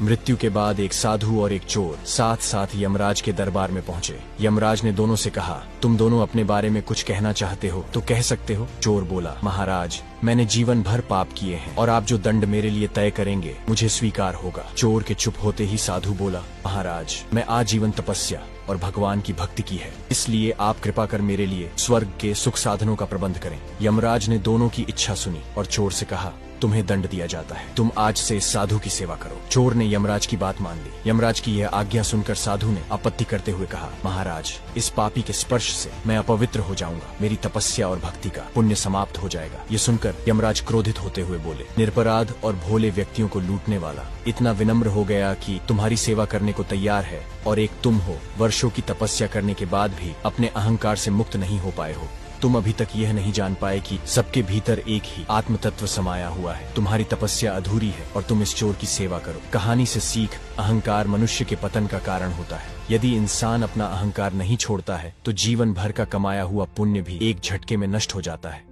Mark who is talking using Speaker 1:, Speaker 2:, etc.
Speaker 1: मृत्यु के बाद एक साधु और एक चोर साथ साथ यमराज के दरबार में पहुँचे। यमराज ने दोनों से कहा, तुम दोनों अपने बारे में कुछ कहना चाहते हो तो कह सकते हो। चोर बोला, महाराज मैंने जीवन भर पाप किए हैं और आप जो दंड मेरे लिए तय करेंगे मुझे स्वीकार होगा। चोर के चुप होते ही साधु बोला, महाराज मैं आजीवन तपस्या और भगवान की भक्ति की है, इसलिए आप कृपा कर मेरे लिए स्वर्ग के सुख साधनों का प्रबंध करें। यमराज ने दोनों की इच्छा सुनी और चोर से कहा, तुम्हें दंड दिया जाता है, तुम आज से इस साधु की सेवा करो। चोर ने यमराज की बात मान ली। यमराज की यह आज्ञा सुनकर साधु ने आपत्ति करते हुए कहा, महाराज इस पापी के स्पर्श से मैं अपवित्र हो जाऊंगा, मेरी तपस्या और भक्ति का पुण्य समाप्त हो जाएगा। ये सुनकर यमराज क्रोधित होते हुए बोले, निरपराध और भोले व्यक्तियों को लूटने वाला इतना विनम्र हो गया कि तुम्हारी सेवा करने को तैयार है, और एक तुम हो वर्षों की तपस्या करने के बाद भी अपने अहंकार से मुक्त नहीं हो पाए हो। तुम अभी तक यह नहीं जान पाए कि सबके भीतर एक ही आत्म तत्व समाया हुआ है। तुम्हारी तपस्या अधूरी है और तुम इस चोर की सेवा करो। कहानी से सीख, अहंकार मनुष्य के पतन का कारण होता है। यदि इंसान अपना अहंकार नहीं छोड़ता है तो जीवन भर का कमाया हुआ पुण्य भी एक झटके में नष्ट हो जाता है।